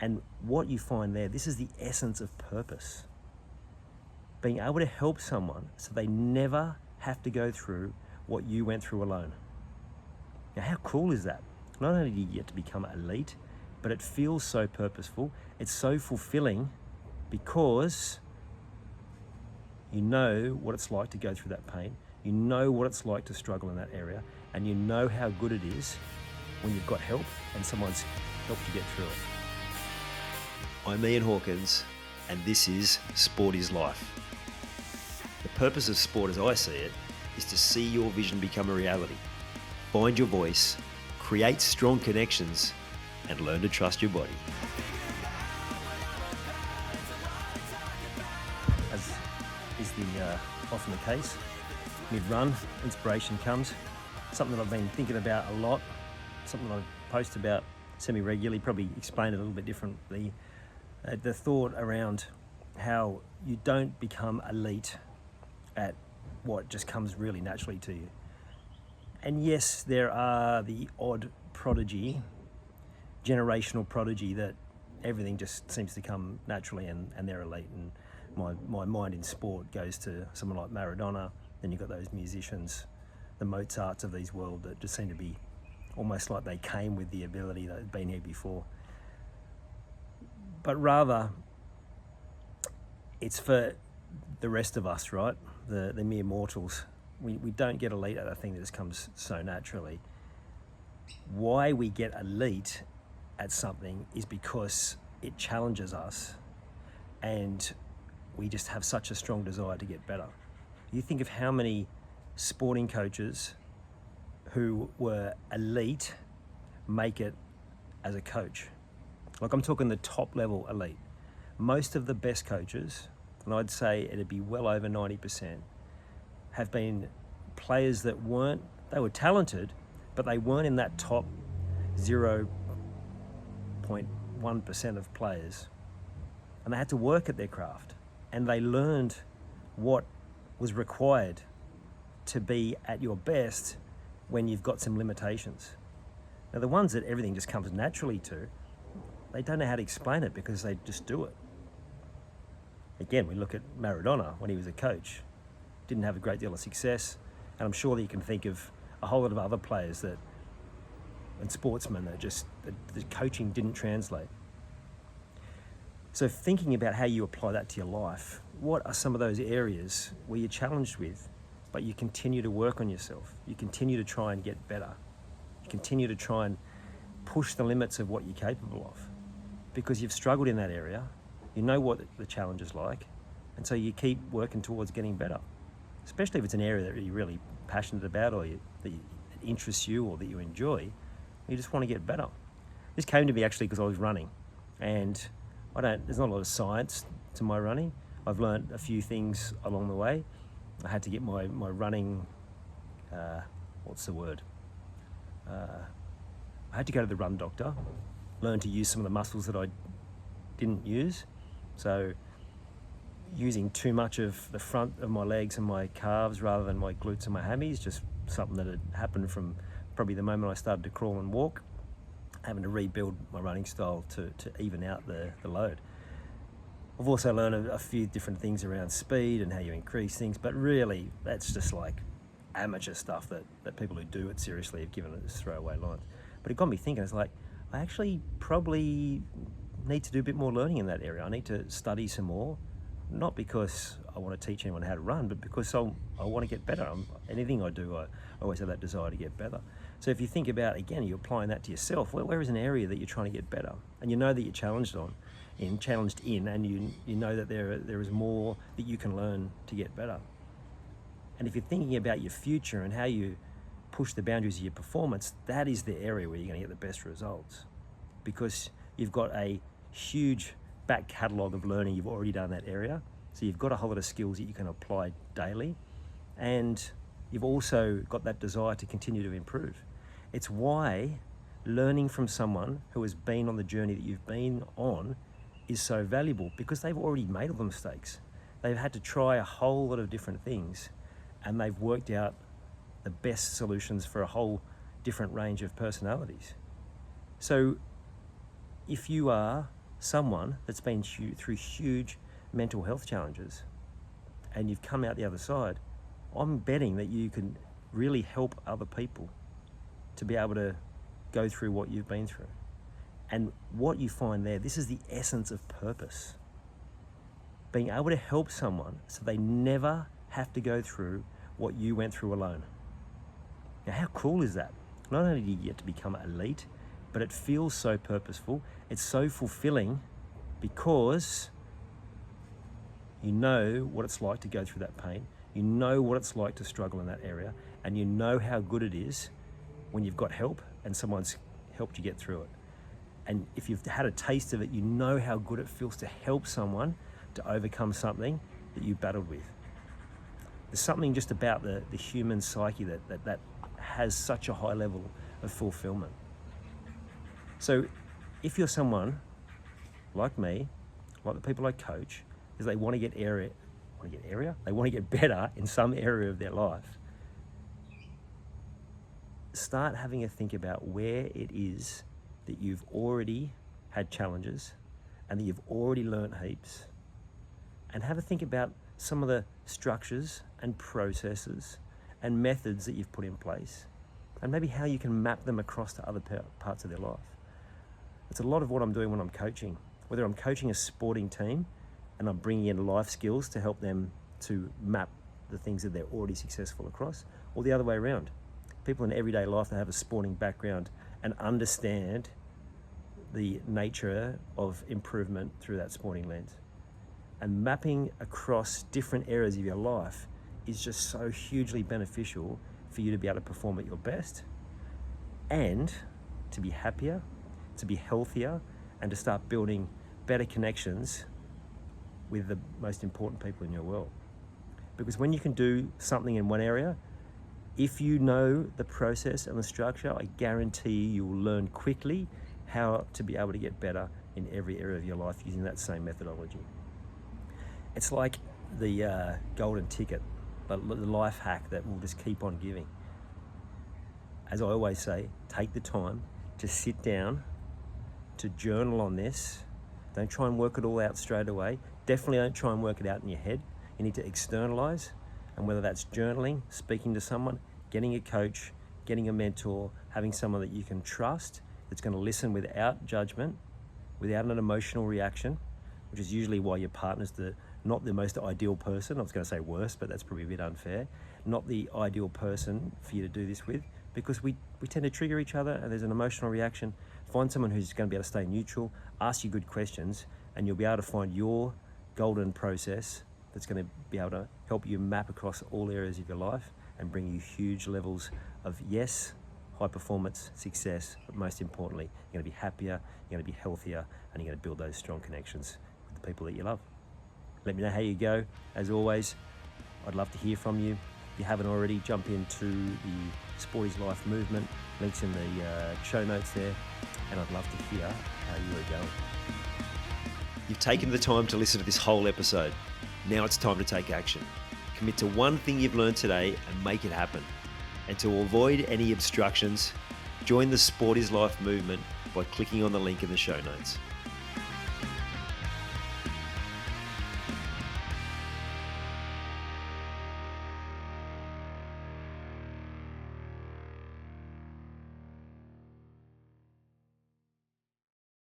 And what you find there, this is the essence of purpose. Being able to help someone so they never have to go through what you went through alone. Now, how cool is that? Not only do you get to become elite, but it feels so purposeful. It's so fulfilling because you know what it's like to go through that pain. You know what it's like to struggle in that area, and you know how good it is when you've got help and someone's helped you get through it. I'm Ian Hawkins, and this is Sport is Life. The purpose of sport, as I see it, is to see your vision become a reality, find your voice, create strong connections, and learn to trust your body. As is often the case, mid-run, inspiration comes. Something that I've been thinking about a lot, something I post about semi-regularly, probably explain it a little bit differently. The thought around how you don't become elite at what just comes really naturally to you. And yes, there are the odd prodigy, generational prodigy, that everything just seems to come naturally and they're elite. And my mind in sport goes to someone like Maradona. Then you've got those musicians, the Mozarts of these world, that just seem to be almost like they came with the ability that had been here before. But rather, it's for the rest of us, right? The mere mortals. We don't get elite at a thing that just comes so naturally. Why we get elite at something is because it challenges us and we just have such a strong desire to get better. You think of how many sporting coaches who were elite make it as a coach. Like, I'm talking the top level elite. Most of the best coaches, and I'd say it'd be well over 90%, have been players that they were talented, but they weren't in that top 0.1% of players. And they had to work at their craft, and they learned what was required to be at your best when you've got some limitations. Now, the ones that everything just comes naturally to, they don't know how to explain it because they just do it. Again, we look at Maradona when he was a coach. Didn't have a great deal of success, and I'm sure that you can think of a whole lot of other players and sportsmen that the coaching didn't translate. So thinking about how you apply that to your life, what are some of those areas where you're challenged with, but you continue to work on yourself? You continue to try and get better. You continue to try and push the limits of what you're capable of, because you've struggled in that area. You know what the challenge is like, and so you keep working towards getting better, especially if it's an area that you're really passionate about, or that interests you, or that you enjoy. You just want to get better. This came to me actually because I was running, and there's not a lot of science to my running. I've learned a few things along the way. I had to get my running, I had to go to the run doctor, learn to use some of the muscles that I didn't use. So using too much of the front of my legs and my calves rather than my glutes and my hammies, just something that had happened from probably the moment I started to crawl and walk, having to rebuild my running style to even out the load. I've also learned a few different things around speed and how you increase things, but really that's just like amateur stuff that people who do it seriously have given it as throwaway lines. But it got me thinking, it's like, I actually probably need to do a bit more learning in that area. I need to study some more, not because I want to teach anyone how to run, but because I want to get better. Anything I do, I always have that desire to get better. So if you think about, again, you're applying that to yourself, where is an area that you're trying to get better? And you know that you're challenged in, and you know that there is more that you can learn to get better. And if you're thinking about your future and how you push the boundaries of your performance, that is the area where you're going to get the best results, because you've got a huge back catalogue of learning you've already done in that area. So you've got a whole lot of skills that you can apply daily, and you've also got that desire to continue to improve. It's why learning from someone who has been on the journey that you've been on is so valuable, because they've already made all the mistakes. They've had to try a whole lot of different things, and they've worked out the best solutions for a whole different range of personalities. So if you are someone that's been through huge mental health challenges and you've come out the other side, I'm betting that you can really help other people to be able to go through what you've been through. And what you find there, this is the essence of purpose. Being able to help someone so they never have to go through what you went through alone. Now, how cool is that? Not only do you get to become elite, but it feels so purposeful. It's so fulfilling because you know what it's like to go through that pain. You know what it's like to struggle in that area, and you know how good it is when you've got help and someone's helped you get through it. And if you've had a taste of it, you know how good it feels to help someone to overcome something that you battled with. There's something just about the human psyche that has such a high level of fulfillment. So if you're someone like me, like the people I coach, is they want to get they want to get better in some area of their life. Start having a think about where it is that you've already had challenges and that you've already learnt heaps, and have a think about some of the structures and processes and methods that you've put in place, and maybe how you can map them across to other parts of their life. It's a lot of what I'm doing when I'm coaching, whether I'm coaching a sporting team and I'm bringing in life skills to help them to map the things that they're already successful across, or the other way around. People in everyday life that have a sporting background and understand the nature of improvement through that sporting lens. And mapping across different areas of your life is just so hugely beneficial for you to be able to perform at your best and to be happier, to be healthier, and to start building better connections with the most important people in your world. Because when you can do something in one area, if you know the process and the structure, I guarantee you will learn quickly how to be able to get better in every area of your life using that same methodology. It's like the golden ticket, the life hack that will just keep on giving. As I always say, take the time to sit down, to journal on this. Don't try and work it all out straight away. Definitely don't try and work it out in your head. You need to externalize, and whether that's journaling, speaking to someone, getting a coach, getting a mentor, having someone that you can trust that's going to listen without judgment, without an emotional reaction, which is usually why your partner's not the most ideal person. I was going to say worse, but that's probably a bit unfair. Not the ideal person for you to do this with, because we tend to trigger each other and there's an emotional reaction. Find someone who's going to be able to stay neutral, ask you good questions, and you'll be able to find your golden process that's going to be able to help you map across all areas of your life and bring you huge levels of, yes, high performance, success, but most importantly, you're going to be happier, you're going to be healthier, and you're going to build those strong connections with the people that you love. Let me know how you go. As always, I'd love to hear from you. If you haven't already, jump into the Sport is Life movement. Links in the show notes there, and I'd love to hear how you are going. You've taken the time to listen to this whole episode. Now it's time to take action. Commit to one thing you've learned today and make it happen. And to avoid any obstructions, join the Sport is Life movement by clicking on the link in the show notes.